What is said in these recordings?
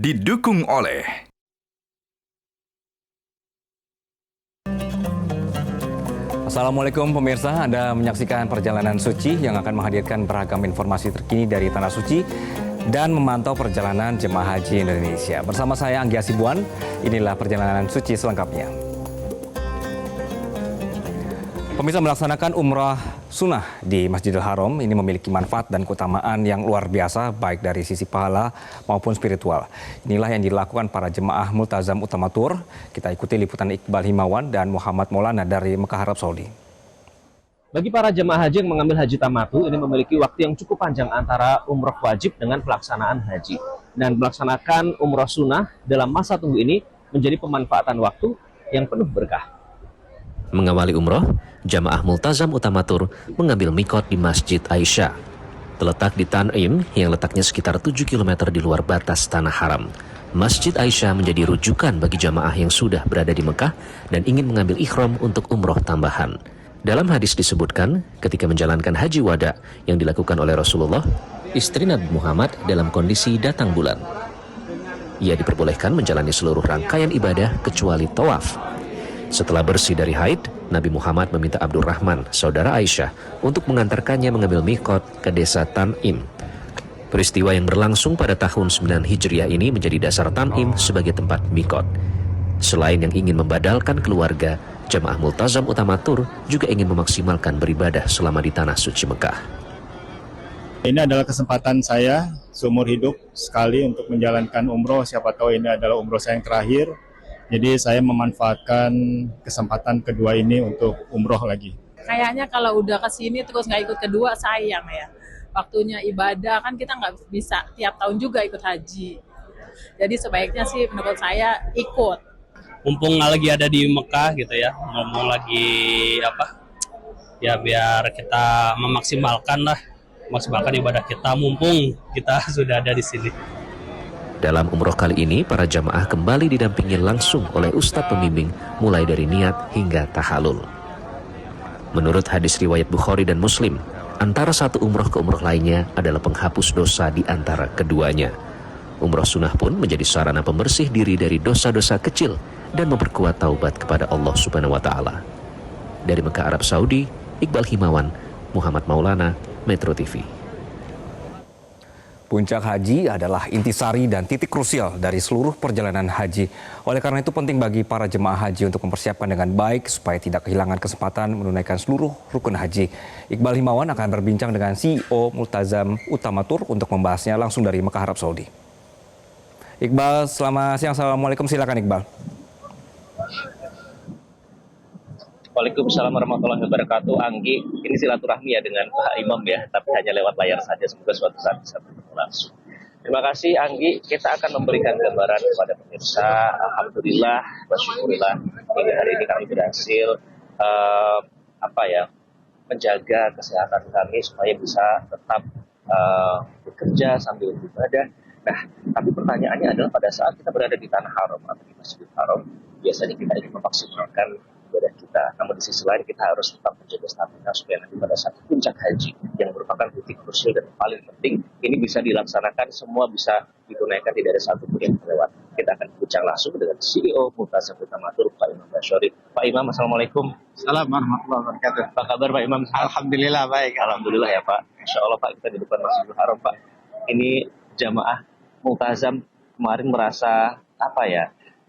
didukung oleh Assalamualaikum pemirsa, Anda menyaksikan Perjalanan Suci yang akan menghadirkan beragam informasi terkini dari Tanah Suci dan memantau perjalanan jemaah haji Indonesia. Bersama saya Anggi Asibuan, inilah Perjalanan Suci selengkapnya. Pemirsa, melaksanakan umrah sunnah di Masjidil Haram ini memiliki manfaat dan keutamaan yang luar biasa baik dari sisi pahala maupun spiritual. Inilah yang dilakukan para jemaah Multazam Utamatur. Kita ikuti liputan Iqbal Himawan dan Muhammad Maulana dari Mekah, Arab Saudi. Bagi para jemaah haji yang mengambil haji tamatu, ini memiliki waktu yang cukup panjang antara umroh wajib dengan pelaksanaan haji. Dan melaksanakan umroh sunnah dalam masa tunggu ini menjadi pemanfaatan waktu yang penuh berkah. Mengawali umroh, jamaah Multazam Utamatur mengambil mikot di Masjid Aisyah. Terletak di Tan'im yang letaknya sekitar 7 km di luar batas Tanah Haram. Masjid Aisyah menjadi rujukan bagi jamaah yang sudah berada di Mekah dan ingin mengambil ikhram untuk umroh tambahan. Dalam hadis disebutkan, ketika menjalankan haji wada yang dilakukan oleh Rasulullah, istri Nabi Muhammad dalam kondisi datang bulan. Ia diperbolehkan menjalani seluruh rangkaian ibadah kecuali tawaf. Setelah bersih dari haid, Nabi Muhammad meminta Abdurrahman, saudara Aisyah, untuk mengantarkannya mengambil mikot ke desa Tan'im. Peristiwa yang berlangsung pada tahun 9 Hijriah ini menjadi dasar Tan'im sebagai tempat mikot. Selain yang ingin membadalkan keluarga, jamaah Multazam Utamatur juga ingin memaksimalkan beribadah selama di Tanah Suci Mekah. Ini adalah kesempatan saya seumur hidup sekali untuk menjalankan umroh. Siapa tahu ini adalah umroh saya yang terakhir. Jadi saya memanfaatkan kesempatan kedua ini untuk umroh lagi. Kayaknya kalau udah kesini terus nggak ikut kedua sayang ya. Waktunya ibadah kan kita nggak bisa tiap tahun juga ikut haji. Jadi sebaiknya sih menurut saya ikut. Mumpung lagi ada di Mekah gitu ya, ngomong lagi ya biar kita memaksimalkan ibadah kita mumpung kita sudah ada di sini. Dalam umroh kali ini, para jamaah kembali didampingi langsung oleh ustadz pembimbing mulai dari niat hingga tahalul. Menurut hadis riwayat Bukhari dan Muslim, antara satu umroh ke umroh lainnya adalah penghapus dosa di antara keduanya. Umroh sunnah pun menjadi sarana pembersih diri dari dosa-dosa kecil dan memperkuat taubat kepada Allah Subhanahu wa Ta'ala. Dari Mekah, Arab Saudi, Iqbal Himawan, Muhammad Maulana, Metro TV. Puncak haji adalah intisari dan titik krusial dari seluruh perjalanan haji. Oleh karena itu penting bagi para jemaah haji untuk mempersiapkan dengan baik supaya tidak kehilangan kesempatan menunaikan seluruh rukun haji. Iqbal Himawan akan berbincang dengan CEO Multazam Utamatur untuk membahasnya langsung dari Mekah, Arab Saudi. Iqbal, selamat siang. Assalamualaikum, silakan Iqbal. Waalaikumsalam warahmatullahi wabarakatuh. Anggi, ini silaturahmi ya dengan Pak Imam ya, tapi hanya lewat layar saja. Semoga suatu saat bisa bertemu langsung. Terima kasih Anggi. Kita akan memberikan gambaran kepada pemirsa. Alhamdulillah, wasyukurillah, hingga hari ini kami berhasil menjaga kesehatan kami supaya bisa tetap bekerja sambil beribadah. Nah, tapi pertanyaannya adalah pada saat kita berada di Tanah Haram atau di Masjidil Haram, biasanya kita ingin memaksimalkan ibadah kita. Namun di sisi lain kita harus tetap menjaga stamina supaya nanti pada saat puncak haji yang merupakan titik krusial dan paling penting, ini bisa dilaksanakan, semua bisa ditunaikan, tidak ada satu pun yang terlewat. Kita akan bincang langsung dengan CEO Multazam Utamatur, Pak Imam Basyori. Pak Imam, Assalamualaikum. Assalamualaikum warahmatullahi wabarakatuh. Apa kabar Pak Imam? Alhamdulillah baik. Alhamdulillah ya Pak. Insya Allah Pak, kita di depan Masjidil Haram Pak. Ini jamaah Multazam kemarin merasa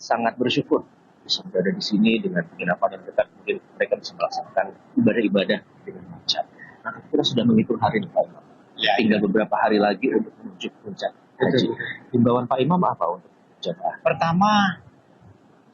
sangat bersyukur bisa berada di sini dengan penginapan yang dekat, mungkin mereka bisa melaksanakan ibadah-ibadah dengan lancar. Nah, kita sudah menghitung hari ini Pak Imam. Tinggal beberapa hari lagi untuk menuju puncak haji. Himbauan Pak Imam apa untuk jamaah? Pertama,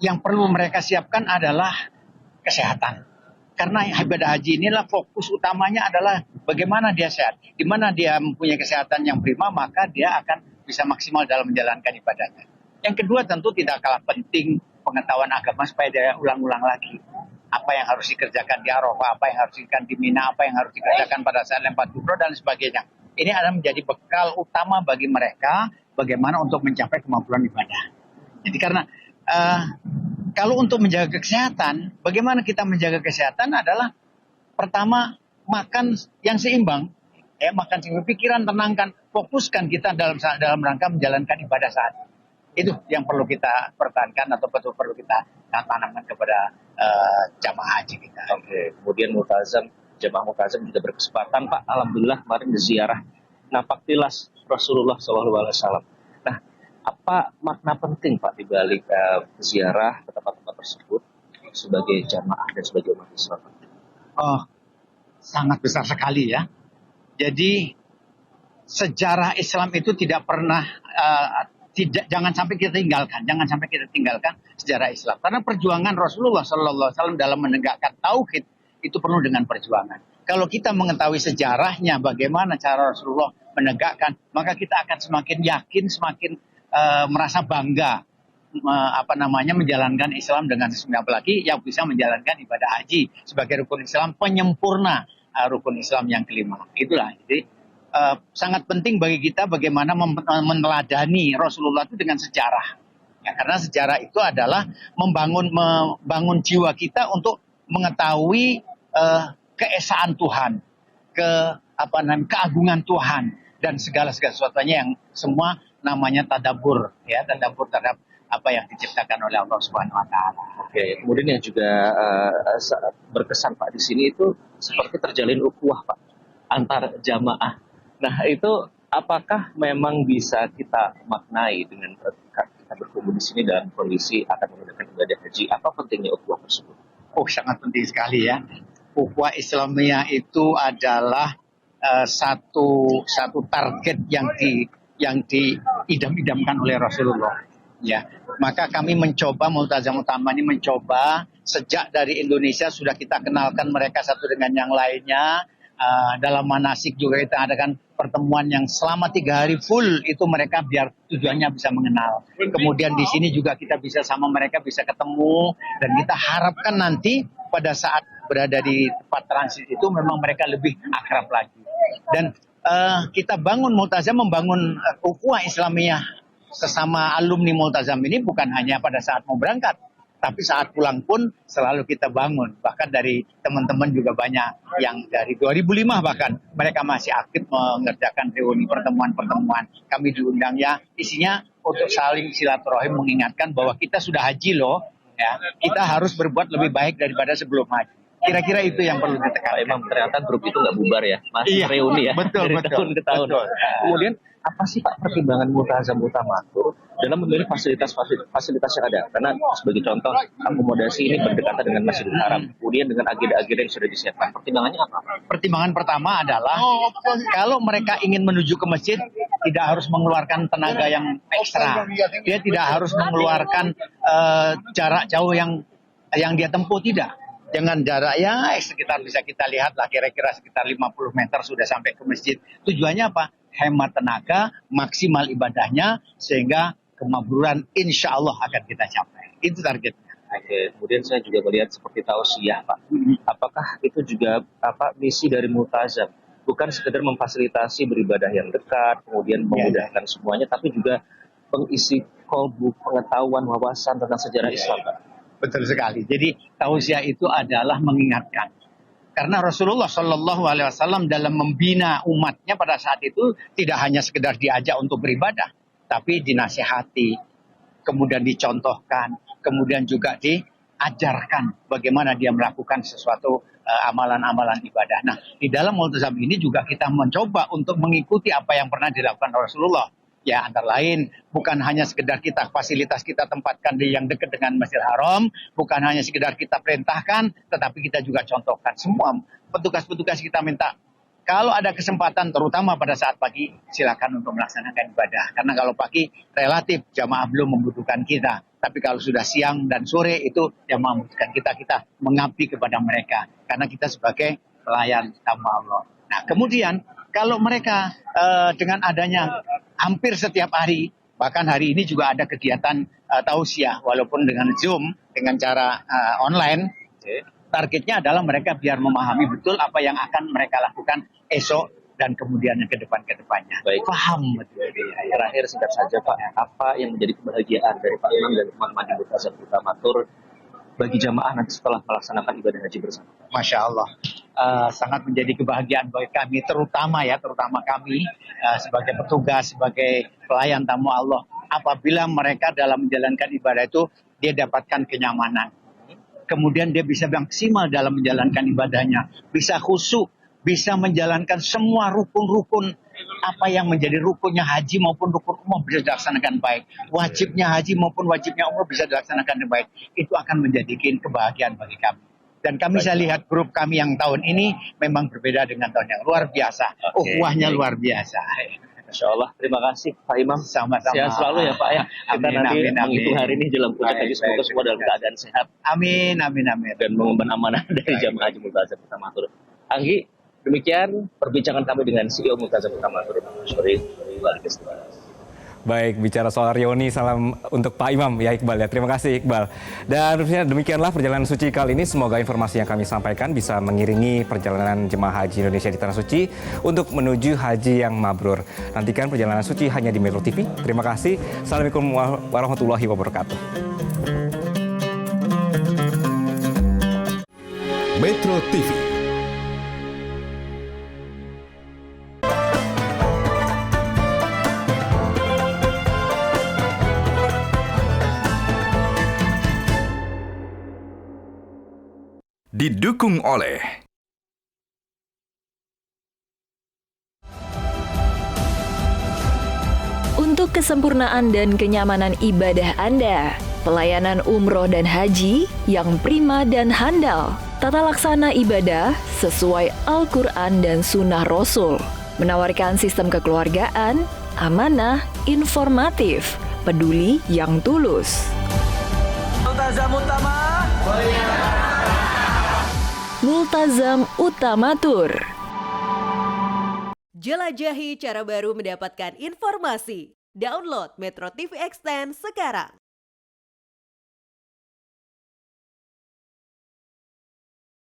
yang perlu mereka siapkan adalah kesehatan. Karena ibadah haji inilah fokus utamanya adalah bagaimana dia sehat. Di mana dia mempunyai kesehatan yang prima, maka dia akan bisa maksimal dalam menjalankan ibadahnya. Yang kedua tentu tidak kalah penting pengetahuan agama supaya dia ulang-ulang lagi. Apa yang harus dikerjakan di Arafah, apa yang harus dikerjakan di Mina, apa yang harus dikerjakan pada saat lempar jumroh dan sebagainya. Ini adalah menjadi bekal utama bagi mereka bagaimana untuk mencapai kemampuan ibadah. Jadi karena kalau untuk menjaga kesehatan, bagaimana kita menjaga kesehatan adalah pertama makan yang seimbang. Makan seimbang, pikiran tenangkan, fokuskan kita dalam rangka menjalankan ibadah saat ini. Itu yang perlu kita pertahankan atau betul perlu kita tanamkan kepada jamaah haji kita. Oke, kemudian jemaah Multazam juga berkesempatan Pak, alhamdulillah kemarin berziarah napak tilas Rasulullah SAW. Nah, apa makna penting Pak di balik ziarah ke tempat-tempat tersebut sebagai jamaah dan sebagai umat Islam? Oh, sangat besar sekali ya. Jadi sejarah Islam itu tidak pernah jangan sampai kita tinggalkan sejarah Islam, karena perjuangan Rasulullah SAW dalam menegakkan tauhid itu penuh dengan perjuangan. Kalau kita mengetahui sejarahnya bagaimana cara Rasulullah menegakkan, maka kita akan semakin yakin, semakin merasa bangga menjalankan Islam dengan sesungguhnya, apalagi yang bisa menjalankan ibadah haji sebagai rukun Islam penyempurna rukun Islam yang kelima. Itulah jadi sangat penting bagi kita bagaimana meneladani Rasulullah itu dengan sejarah. Ya, karena sejarah itu adalah membangun jiwa kita untuk mengetahui keesaan Tuhan, keagungan Tuhan dan segala sesuatunya yang semua namanya tadabbur, ya, tadabbur terhadap apa yang diciptakan oleh Allah Subhanahu wa taala. Oke, kemudian yang juga berkesan Pak di sini itu seperti terjalin ukhuwah Pak antar jamaah. Nah, itu apakah memang bisa kita maknai dengan kita berkumpul di sini dalam kondisi akan menggunakan ibadah haji? Apa pentingnya ukhuwah tersebut? Oh, sangat penting sekali ya. Ukhuwah Islamiyah itu adalah satu target yang diidam-idamkan oleh Rasulullah. Ya, maka kami mencoba, Multazam Utama ini mencoba sejak dari Indonesia sudah kita kenalkan mereka satu dengan yang lainnya. Dalam manasik juga kita adakan pertemuan yang selama 3 hari full itu mereka biar tujuannya bisa mengenal. Kemudian di sini juga kita bisa sama mereka bisa ketemu dan kita harapkan nanti pada saat berada di tempat transit itu memang mereka lebih akrab lagi. Dan kita membangun ukhuwah Islamiyah sesama alumni Multazam ini bukan hanya pada saat mau berangkat, tapi saat pulang pun selalu kita bangun. Bahkan dari teman-teman juga banyak yang dari 2005 bahkan mereka masih aktif mengerjakan reuni pertemuan-pertemuan. Kami diundang ya, isinya untuk saling silaturahim mengingatkan bahwa kita sudah haji loh. Ya, kita harus berbuat lebih baik daripada sebelum haji. Kira-kira itu yang perlu ditekankan. Emang ternyata grup itu nggak bubar ya, masih Iya, reuni ya, betul, dari betul, tahun ke tahun. betul. Kemudian apa sih Pak pertimbangan Multazam Utamatur dalam memilih fasilitas yang ada? Karena sebagai contoh akomodasi ini berdekatan dengan Masjidil Haram, kemudian dengan agenda-agenda yang sudah disiapkan. Pertimbangannya apa? Pertimbangan pertama adalah kalau mereka ingin menuju ke masjid tidak harus mengeluarkan tenaga yang ekstra. Dia tidak harus mengeluarkan jarak jauh yang dia tempuh, tidak. Dengan jarak ya sekitar bisa kita lihat lah kira-kira sekitar 50 meter sudah sampai ke masjid. Tujuannya apa? Hemat tenaga, maksimal ibadahnya sehingga kemakburan insya Allah akan kita capai. Itu targetnya. Oke, kemudian saya juga melihat seperti tausiah Pak. Apakah itu juga misi dari Multazam? Bukan sekedar memfasilitasi beribadah yang dekat, kemudian memudahkan semuanya, tapi juga mengisi kolbu, pengetahuan, wawasan tentang sejarah Islam Pak. Betul sekali. Jadi tausiah itu adalah mengingatkan. Karena Rasulullah Shallallahu Alaihi Wasallam dalam membina umatnya pada saat itu tidak hanya sekedar diajak untuk beribadah, tapi dinasihati, kemudian dicontohkan, kemudian juga diajarkan bagaimana dia melakukan sesuatu amalan-amalan ibadah. Nah, di dalam Multazam ini juga kita mencoba untuk mengikuti apa yang pernah dilakukan Rasulullah. Ya, antara lain bukan hanya sekedar fasilitas kita tempatkan di yang dekat dengan Masjidil Haram, bukan hanya sekedar kita perintahkan, tetapi kita juga contohkan. Semua petugas-petugas kita minta, kalau ada kesempatan terutama pada saat pagi, silakan untuk melaksanakan ibadah. Karena kalau pagi relatif jamaah belum membutuhkan kita. Tapi kalau sudah siang dan sore itu jamaah membutuhkan kita mengabdi kepada mereka. Karena kita sebagai pelayan tamu Allah. Nah, kemudian kalau mereka dengan adanya hampir setiap hari, bahkan hari ini juga ada kegiatan tausiah walaupun dengan Zoom, dengan cara online. Targetnya adalah mereka biar memahami betul apa yang akan mereka lakukan esok dan kemudian ke depannya. Baik. Paham betul. Terakhir singkat saja Pak, apa yang menjadi kebahagiaan dari Pak Imam dan teman-teman di Multazam Utamatur bagi jamaah nanti setelah melaksanakan ibadah haji bersama? Masya Allah. sangat menjadi kebahagiaan bagi kami, terutama kami sebagai petugas, sebagai pelayan tamu Allah. Apabila mereka dalam menjalankan ibadah itu dia dapatkan kenyamanan, kemudian dia bisa maksimal dalam menjalankan ibadahnya, bisa khusyuk, bisa menjalankan semua rukun-rukun apa yang menjadi rukunnya haji maupun rukun umroh bisa dilaksanakan baik. Wajibnya haji maupun wajibnya umroh bisa dilaksanakan dengan baik. Itu akan menjadikan kebahagiaan bagi kami. Dan kami saya lihat grup kami yang tahun ini memang berbeda dengan tahun yang luar biasa. Ukhuwahnya luar biasa. Masya Allah, terima kasih Pak Imam. Sama-sama. Sehat selalu ya Pak ya. Kita nanti menghitung hari ini jelang puncak haji, semoga semua dalam keadaan sehat. Amin. Dan mengemban amanah dari jamaah haji Multazam Utamatur. Anggi, demikian perbincangan kami dengan CEO Multazam Utamatur. Sorry, balik ke studio. Baik, bicara soal reuni, salam untuk Pak Imam ya Iqbal ya. Terima kasih Iqbal. Dan demikianlah perjalanan suci kali ini. Semoga informasi yang kami sampaikan bisa mengiringi perjalanan jemaah haji Indonesia di Tanah Suci untuk menuju haji yang mabrur. Nantikan perjalanan suci hanya di Metro TV. Terima kasih. Assalamualaikum warahmatullahi wabarakatuh. Metro TV. Didukung oleh Untuk kesempurnaan dan kenyamanan ibadah Anda, pelayanan umroh dan haji yang prima dan handal, tata laksana ibadah sesuai Al-Quran dan Sunnah Rasul, menawarkan sistem kekeluargaan, amanah, informatif, peduli yang tulus. Multazam Utamatur. Jelajahi cara baru mendapatkan informasi. Download Metro TV Extend sekarang.